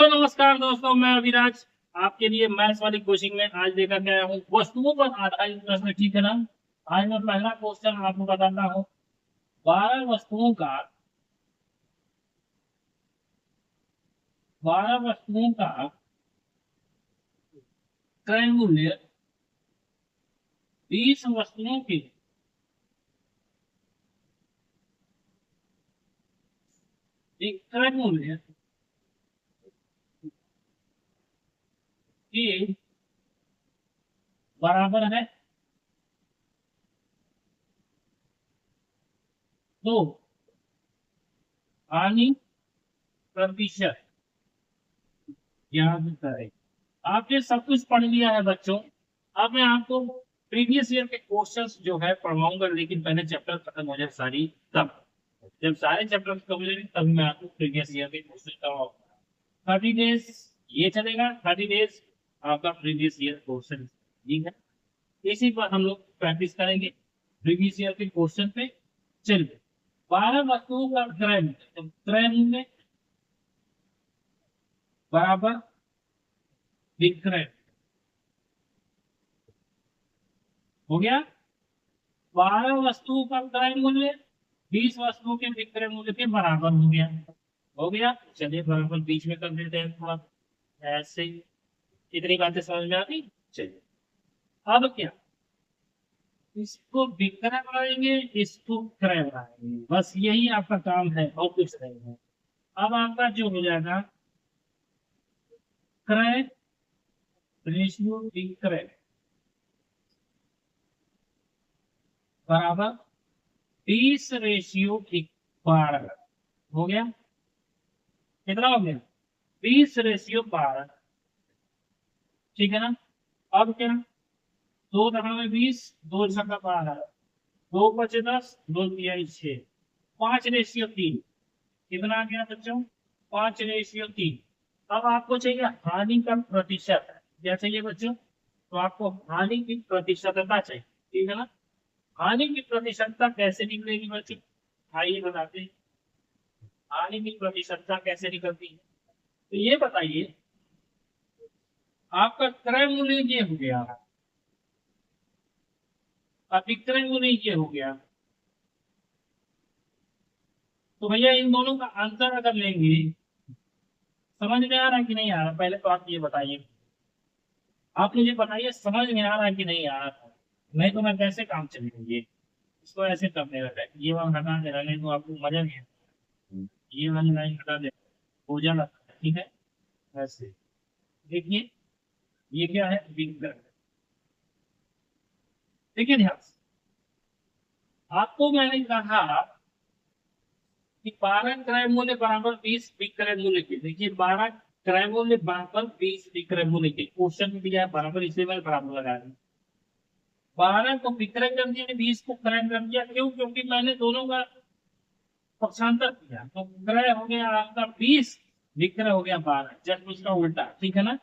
नमस्कार दोस्तों, मैं अभिराज आपके लिए मैथ्स वाली कोचिंग में आज लेकर के आया हूँ वस्तुओं पर आधारित प्रश्न। ठीक है ना। आज मैं पहला क्वेश्चन आपको बताता हूँ। 12 वस्तुओं का क्रय मूल्य 20 वस्तुओं के विक्रय मूल्य के बराबर है। तो हानि प्रतिशत ज्ञात करें। आपने सब कुछ पढ़ लिया है बच्चों। अब मैं आपको प्रीवियस ईयर के क्वेश्चंस जो है पढ़वाऊंगा, लेकिन पहले चैप्टर खत्म हो जाए सारी, तब जब सारे चैप्टर खत्म हो जाएंगे तब मैं आपको प्रीवियस ईयर के क्वेश्चन करवाऊंगा। 30 डेज ये चलेगा, 30 डेज आपका प्रीवियस ईयर क्वेश्चन। ठीक है, इसी पर हम लोग प्रैक्टिस करेंगे प्रीवियस ईयर के क्वेश्चन पे। चलिए, 12 वस्तुओं का क्रय मूल्य, तो क्रय मूल्य बराबर विक्रय हो गया। 12 वस्तुओं का क्रय मूल्य 20 वस्तुओं के विक्रय मूल्य के बराबर हो गया। हो गया, चलिए बराबर बीच में कर देते हैं थोड़ा ऐसे ही। इतनी बातें समझ में आ गई। चलिए, अब क्या, इसको विक्रय बनाएंगे, इसको क्रय बनाएंगे, बस यही आपका काम है और कुछ नहीं है। अब आपका जो हो जाएगा क्रय रेशियो विक्रय बराबर 20:12 हो गया। कितना हो गया? 20:12। ठीक है ना। अब क्या, 2 में 20, 2 × 12, 2 × 5 = 10, 2 × 6, 5:3। कितना आ गया बच्चों? 5:3। अब आपको चाहिए हानि का प्रतिशत। क्या चाहिए बच्चों? तो आपको हानि की प्रतिशतता चाहिए। ठीक है ना। हानि की प्रतिशतता कैसे निकलेगी बच्चों? आइए बताते हैं। हानि की प्रतिशतता कैसे निकलती है, तो ये बताइए। आपका क्रय मूल्य ये हो गया, अब विक्रय मूल्य ये हो गया, तो भैया इन दोनों का अंतर अगर लेंगे, समझ में आ रहा है कि नहीं आ रहा? पहले तो आप ये बताइए, आप मुझे बताइए समझ में आ रहा है कि नहीं आ रहा? नहीं तो मैं कैसे काम चलेंगे ये। इसको ऐसे करने लगा, ये वाला हटा दे रहा, नहीं तो आपको मजा नहीं है। ये वाली लाइन हटा दे, हो जाना। ठीक है, ऐसे देखिए, ये क्या है? विक्रय। देखिए ध्यान से, आपको मैंने कहा कि 12 क्रय मूल्य बराबर 20 विक्रय मूल्य के। देखिए, 12 क्रय मूल्य बराबर 20 विक्रय मूल्य के, क्वेश्चन में दिया है बराबर, इसलिए मैं बराबर लगा रही हूँ। 12 को विक्रय कर दिया, 20 को क्रय कर दिया। क्यों? क्योंकि मैंने दोनों का पक्षांतर किया, तो क्रय हो गया आपका 20, विक्रय हो गया 12, जस्ट उसका उल्टा। ठीक है ना।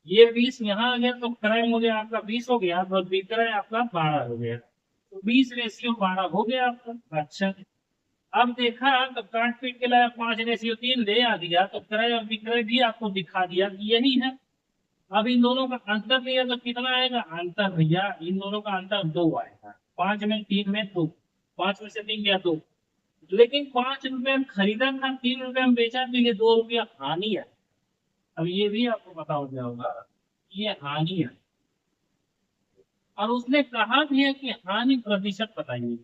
ये 20 यहाँ आ गया, तो क्रय मूल्य आपका 20 हो गया और विक्रय आपका 12 हो गया, तो 20:12 हो गया आपका। अच्छा, अब देखा तो काट पीट के लाया, 5:3 ले आ दिया, तो क्रय और विक्रय भी आपको दिखा दिया कि यही है। अब इन दोनों का अंतर लिया तो कितना आएगा अंतर? भैया इन दोनों का अंतर 2 आएगा। 5 में 3 में 2, 5 में से 3 गया 2। लेकिन 5 रुपए में खरीदा था, 3 रुपए में बेचा, तो ये 2 रुपया हानि है। अब ये भी आपको पता हो गया होगा, ये हानि है। और उसने कहा भी है कि हानि प्रतिशत बताइए।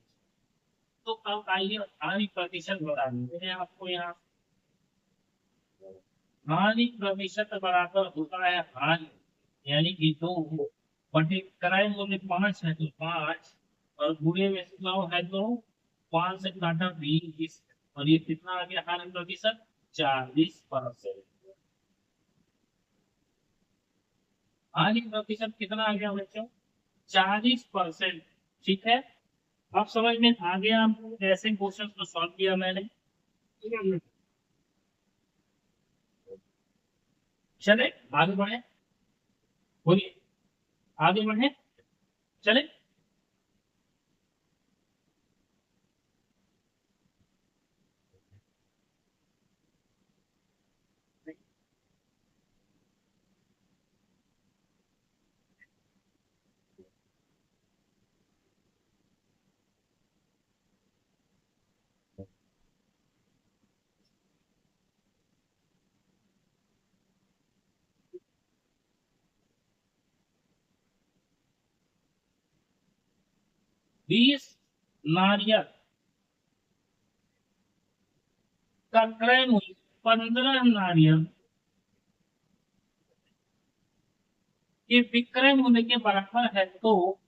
तो अब आइए हानि प्रतिशत बता देंगे आपको यहाँ। हानि प्रतिशत बराबर होता है हानि, यानी कि 2 बटे क्रय मूल्य 5 है तो 5, और बुरे में 9 है तो 5 से काटा 20, और ये कितना आ गया हानि प्रतिशत? 40%। हानि प्रतिशत कितना आ गया बच्चों? 40%। ठीक है, अब समझ में आ गया आपको ऐसे क्वेश्चन को सॉल्व किया मैंने। चले आगे बढ़े, बोलिए, आगे बढ़े, चले। 20 नारियल का क्रय मूल्य 15 नारियल के विक्रय मूल्य के बराबर है तो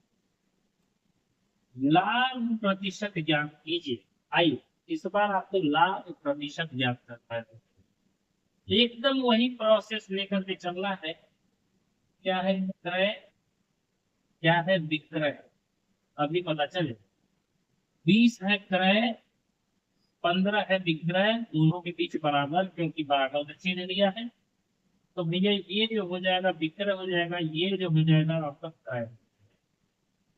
लाभ प्रतिशत ज्ञात कीजिए। आइए इस बार आपको लाभ प्रतिशत ज्ञात करना है। एकदम वही प्रोसेस लेकर के चलना है। क्या है क्रय, क्या है विक्रय, अभी पता चले। 20 है क्रय, 15 है विक्रय, दोनों के बीच बराबर, क्योंकि बराबर चिन्ह लिया है। तो भैया ये जो हो जाएगा विक्रय हो जाएगा, ये जो हो जाएगा आपका क्रय।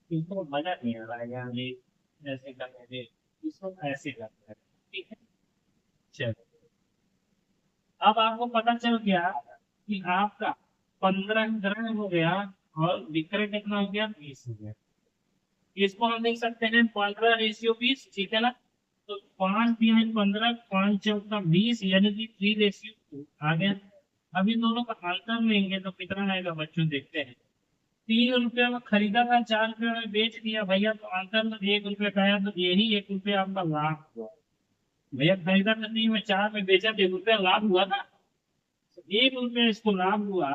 इसको मजा नहीं आ रहा है यार, ये ऐसे करने में, इसको ऐसे करना है। ठीक है, चलो अब आपको पता चल गया कि आपका 15 क्रय हो गया और विक्रय कितना हो गया, 20 हो गया। इसको हम देख सकते हैं 15:20, ठीक है ना। तो 5×3=15, 5×4=20, यानी कि 3:2 आ गया। अब इन दोनों का अंतर लेंगे तो कितना आएगा बच्चों, देखते हैं। 3 रुपया में खरीदा था, 4 रुपया में बेच दिया भैया, तो अंतर में 1 रुपया का आया, तो यही 1 रुपया आपका लाभ हुआ। भैया खरीदा था 3 में, 4 में बेचा तो 1 रुपया लाभ हुआ ना। तो 1 रुपया इसको लाभ हुआ।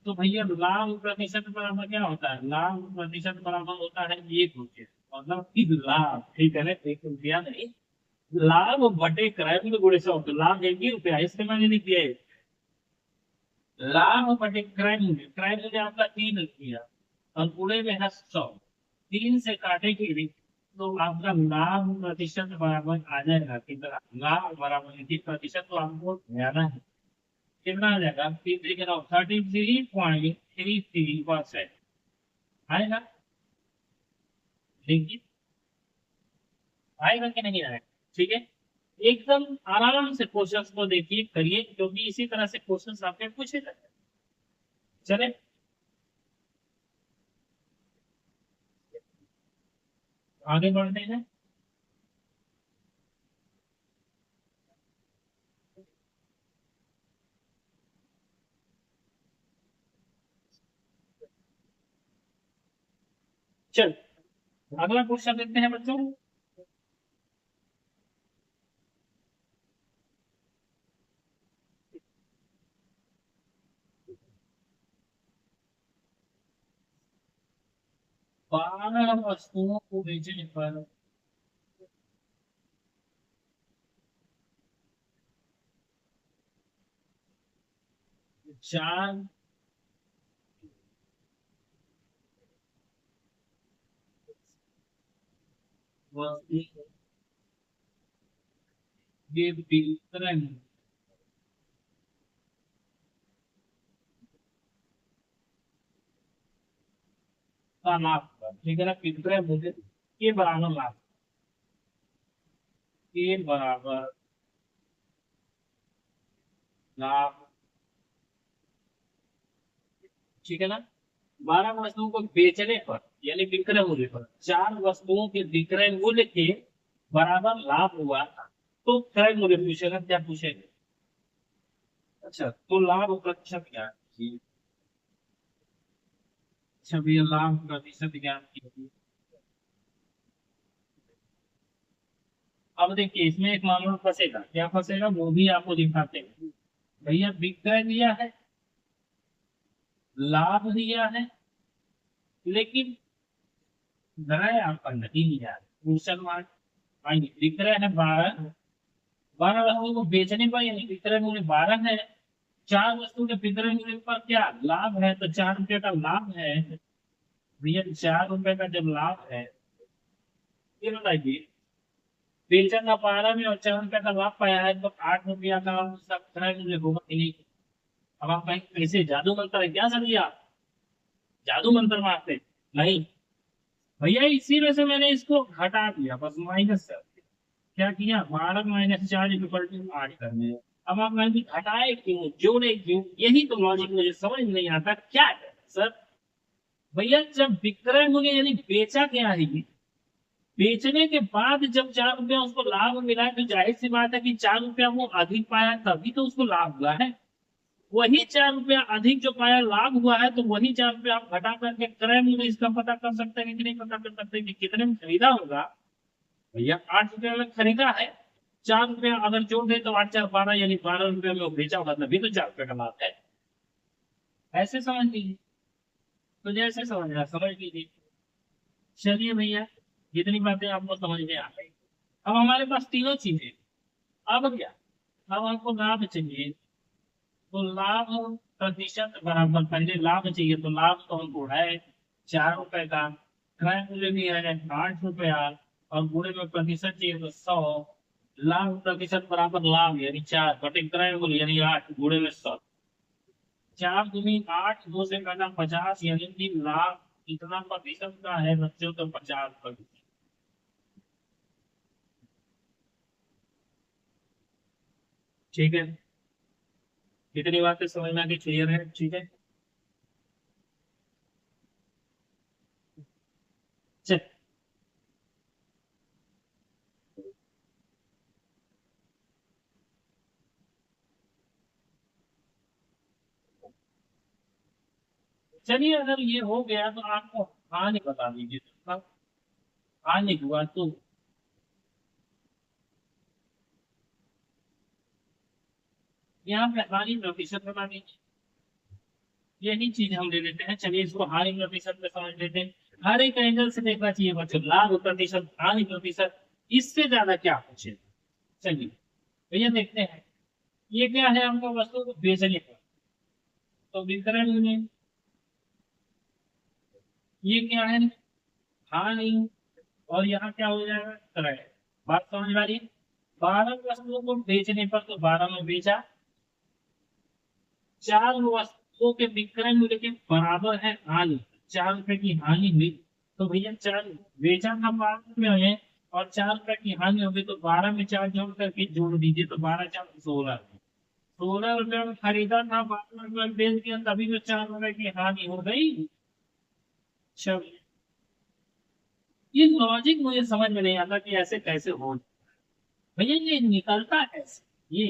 तो भैया लाभ प्रतिशत बराबर क्या होता है, लाभ प्रतिशत बराबर होता है 1 रुपया। मतलब कि लाभ, ठीक है ना, 1 रुपया नहीं, लाभ बटे क्रय मूल्य गुणे 100। तो लाभ 1 ही रुपया, इसके मैंने लिख दिया है। लाभ बटे क्रय मूल्य, क्रय मूल्य आपका 3 रुपया और गुणे में है 100। 3 से काटेंगे भी तो आपका लाभ प्रतिशत बराबर आ जाएगा कितना, लाभ बराबर प्रतिशत, तो आपको ज्यादा है। कितना आ जाएगा, 33.33% आएगा। देखिए आएगा कि नहीं आएगा, ठीक है। एकदम आराम से क्वेश्चंस को देखिए, करिए, क्योंकि इसी तरह से क्वेश्चंस आपके पूछे जाते हैं। चले आगे बढ़ते हैं। चल अगला क्वेश्चन देखते हैं बच्चों। 12 वस्तुओं को बेचने पर 4 वस्तु के वितरण का लाभ हुआ, ठीक है ना। विक्रय मूल्य के बराबर लाभ, के बराबर लाभ, ठीक है ना। 12 वस्तुओं को बेचने पर यानी विक्रय मूल्य पर 4 वस्तुओं के विक्रय मूल्य के बराबर लाभ हुआ, तो क्रय मूल्य पूछेगा, क्या पूछेगा। अच्छा तो लाभ प्रतिशत क्या है। अच्छा भैया लाभ प्रतिशत ज्ञान कीजिए। अब देखिए इसमें एक मामला फंसेगा, क्या फंसेगा वो भी आपको दिखाते हैं। भैया विक्रय दिया है, लाभ दिया है, लेकिन क्रय आपका नहीं दिया है। Question mark. आइए विक्रय है 12, 12 वस्तुओं को बेचने पर यानी विक्रय मूल्य 12 है। 4 वस्तु के विक्रय मूल्य पर क्या लाभ है, तो 4 रुपये का लाभ है। भैया 4 रुपये का जब लाभ है, ये बताइए बेचा का 12 में और 4 रुपये का लाभ पाया है, तो 8 रुपया का उसका क्रय मूल्य होगा कि नहीं। अब आप कहीं कैसे जादू मंत्र है क्या सर, आप जादू मंत्र मारते नहीं। भैया इसी वजह से मैंने इसको हटा दिया, बस माइनस कर दिया। क्या किया, 12 - 4 = 8 करने। अब आप मैंने हटाए क्यों, जोड़े क्यों, यही तो लॉजिक मुझे समझ में नहीं आता क्या है सर। भैया जब विक्रय मूल्य यानी बेचा क्या है, बेचने के बाद जब 4 रुपया उसको लाभ मिला है, तो जाहिर सी बात है कि 4 रुपया वो अधिक पाया तभी तो उसको लाभ हुआ है। वही 4 रुपया अधिक जो पाया लाभ हुआ है, तो वही 4 रुपया आप घटा करके क्रय मूल्य इसका पता कर सकते हैं कि नहीं पता कर सकते हैं कि कितने में खरीदा होगा। भैया 8 रुपया में खरीदा है, 4 रुपया अगर जोड़ दे तो 8 4 12, यानी 12 रुपया में वो बेचा होगा, तभी तो 4 रुपया का लाभ है। ऐसे समझ लीजिए, तो जैसे समझ रहा समझ लीजिए। चलिए भैया, जितनी बातें आपको समझ में आ गई, अब हमारे पास तीनों चीजें। अब क्या, अब हमको लाभ चाहिए। तो लाभ प्रतिशत बराबर, पहले लाभ चाहिए तो लाभ तो हमको है 4 रुपए का, क्रय मूल्य भी है 8 रुपया, और गुणे में प्रतिशत चाहिए तो 100। लाभ प्रतिशत बराबर लाभ यानी 4 बटे क्रय मूल्य यानी 8 गुणे में 100। 4 दूनी 8, 2 से घटा 50, यानी कि लाभ कितना प्रतिशत का है बच्चों, तो 50%। ठीक है, कितनी बातें समझ में आ गई, क्लियर है, ठीक है। चल, चलिए अगर ये हो गया तो आपको हानि बता दीजिए, तो हानि हुआ तो यहाँ पे हानि प्रतिशत बता दीजिए। यही चीज हम ले लेते हैं, चलिए इसको हानि प्रतिशत में समझ लेते हैं। हर एक एंगल से देखना चाहिए बच्चों, लाभ प्रतिशत हानि प्रतिशत, इससे ज्यादा क्या पूछे। चलिए भैया देखते हैं, ये क्या है हमको वस्तु को बेचने का, तो विक्रय मूल्य। ये क्या है, हानि। और यहाँ क्या हो जाएगा, क्रय। बात समझ में आ रही है। 12 वस्तुओं को बेचने पर, तो 12 में बेचा, 4 वस्तुओं के विक्रय मूल्य के बराबर है हानि, 4 रुपए की हानि हुई। तो भैया 4 बेचा था 12 रुपये में, और 4 रुपए की हानि हो गई, तो 12 में 4 जोड़ करके जोड़ दीजिए, तो 12 4 16। 16 रुपये में खरीदा था, 12 रुपये में बेच दिया, तभी तो 4 रुपए की हानि हो गई। चलिए, ये लॉजिक मुझे समझ में नहीं आता कि ऐसे कैसे हो। भैया ये निकलता कैसे ये,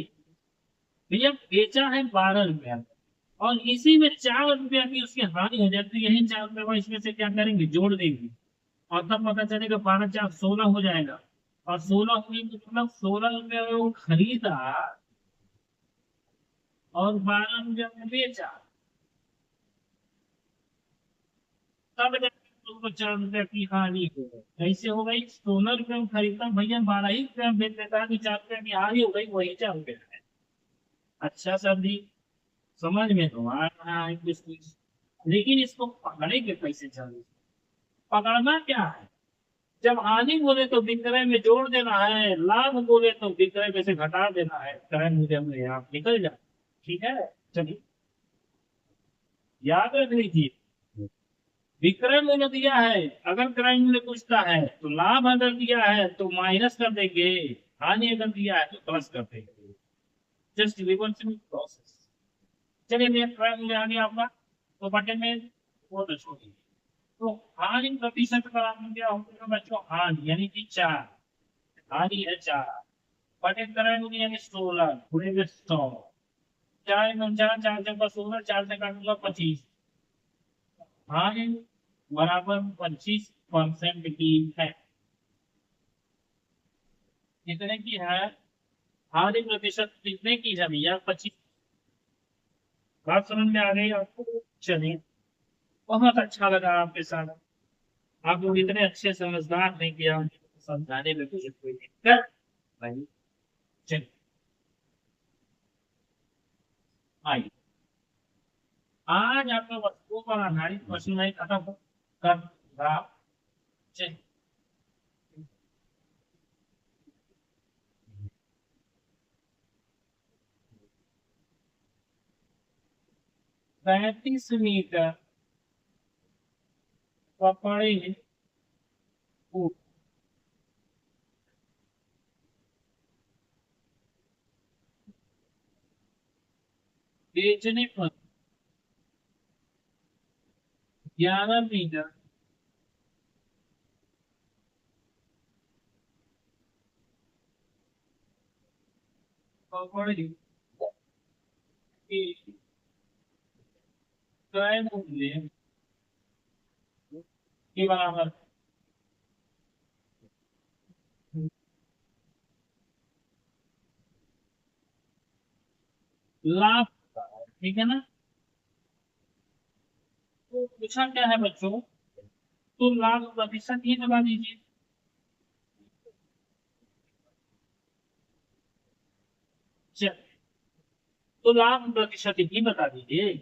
भैया बेचा है 12 रुपया, और इसी में 4 रुपया की उसकी हानि हो जाती है, यही 4 रुपया को इसमें से क्या करेंगे, जोड़ देंगे, और तब पता चलेगा 12 4 16 हो जाएगा। और 16 हुई तो मतलब 16 रुपया में वो खरीदा, और 12 रुपया में बेचा, तब जाके उसको 4 रुपया की हानि हो गई। कैसे हो गई, 16 रुपया में खरीदता भैया, 12 ही रुपया में बेच देता है, कि 4 रुपया की हानि हो गई, वही 4 रुपया है। अच्छा सर जी, समझ में तो आ रहा है कुछ कुछ, लेकिन इसको पकड़े के कैसे चले। पकड़ना क्या है, जब हानि बोले तो विक्रय में जोड़ देना है, लाभ बोले तो विक्रय में से घटा देना है, क्रय मूल्य में आप निकल जाए। ठीक है, चलिए याद रख लीजिए, विक्रय मूल्य दिया है, अगर क्रय मूल्य पूछता है तो लाभ अगर दिया है तो माइनस कर देंगे, हानि अगर दिया है तो प्लस कर देंगे। Just reversible process. चलिए भैया, क्रय मूल्य आ गया आपका, तो बटे में वो तो छोड़िए। तो हानि प्रतिशत का आपने क्या होगा बच्चों, हानि यानी कि 4, हानि है 4, बटे क्रय मूल्य यानी 16 पूरे में 100। 4 4 4 16, 4 से काटूंगा 25, हानि बराबर 25% की है। कितने की है, हानि प्रतिशत कितने की है भैया, 25। बात समझ में आ गई आपको। चलिए, बहुत अच्छा लगा आपके साथ, आप लोग इतने अच्छे समझदार नहीं किया, समझाने में मुझे कोई दिक्कत नहीं। चलिए आइए, आज आपका वस्तुओं पर आधारित प्रश्न मैं खत्म कर रहा। चलिए, 35 मीटर कपड़े को बेचने पर 11 मीटर कपड़े की क्रय मूल्य के बराबर लाभ होता है, ठीक है ना। तो पूछा क्या है बच्चों, तो लाभ प्रतिशत ही लगा दीजिए। चलिए, तो लाभ प्रतिशत ही बता दीजिए।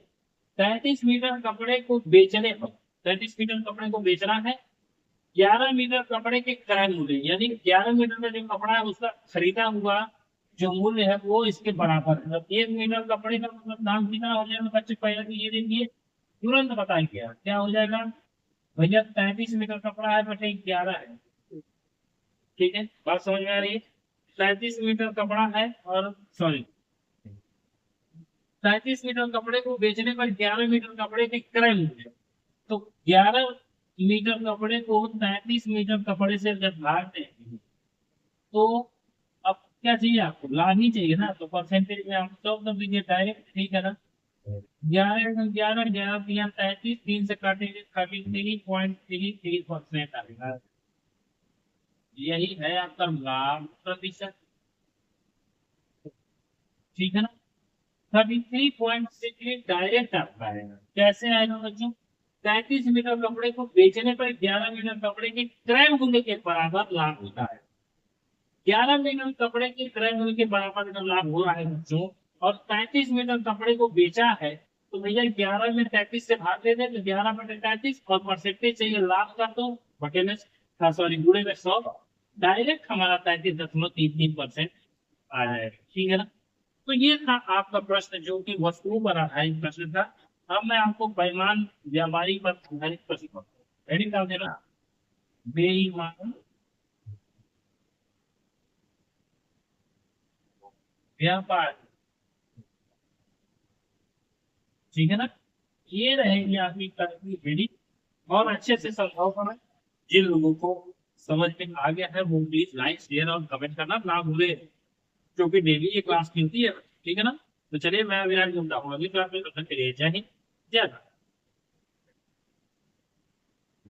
33 मीटर कपड़े को बेचने पर, 33 मीटर कपड़े को बेचना है, 11 मीटर कपड़े के क्रय मूल्य, यानी 11 मीटर का जो कपड़ा है उसका खरीदा हुआ जो मूल्य है वो इसके बराबर है। मतलब 1 मीटर कपड़े का मतलब दाम कितना हो जाएगा बच्चे, पहले तो ये देखिए, तुरंत बताइए क्या हो जाएगा भैया। 33 मीटर कपड़ा है बटे 11 है, ठीक है, बात समझ में आ रही है। 33 मीटर कपड़ा है और सॉरी, 33 मीटर कपड़े को बेचने पर 11 मीटर कपड़े के क्रय मूल्य, तो 11 मीटर कपड़े को 33 मीटर कपड़े से जब भाग देंगे तो अब क्या चाहिए आपको, लाभ ही चाहिए ना, तो परसेंटेज में आप 100 दीजिए डायरेक्ट, ठीक है ना। 11 11 11 33, 3 से काटेंगे 33.33% आएगा। यही है आपका लाभ प्रतिशत, ठीक है ना। 33.63 डायरेक्ट आपका आएगा। कैसे आएगा बच्चों, 33 मीटर कपड़े को बेचने पर 11 मीटर कपड़े के क्रय मूल्य के बराबर लाभ होता है। 11 मीटर कपड़े के क्रय मूल्य के बराबर का लाभ हो रहा है बच्चों, और 33 मीटर कपड़े को बेचा है, तो भैया 11 में 33 से भाग दे दे तो 11/33, और परसेंटेज चाहिए लाभ का, तो बटे में सॉरी गुणे में 100, डायरेक्ट हमारा 33.33% आ जाएगा, ठीक है ना। तो ये था आपका प्रश्न जो कि वस्तुओं पर आधारित प्रश्न था। अब मैं आपको बेईमान व्यापारी पर आधारित प्रश्न, हेडिंग डाल देना, बेईमान व्यापार, ठीक है ना। ये रहेगी आपकी कल की हेडिंग, और अच्छे से समझाओ कमेंट। जिन लोगों को समझ में आ गया है वो प्लीज लाइक शेयर और कमेंट करना ना भूले, क्योंकि डेली ये क्लास मिलती है, ठीक है ना। तो चलिए मैं विराट गुप्ता हूँ, अगली क्लास में तब तक के लिए जय हिंद, जय भारत।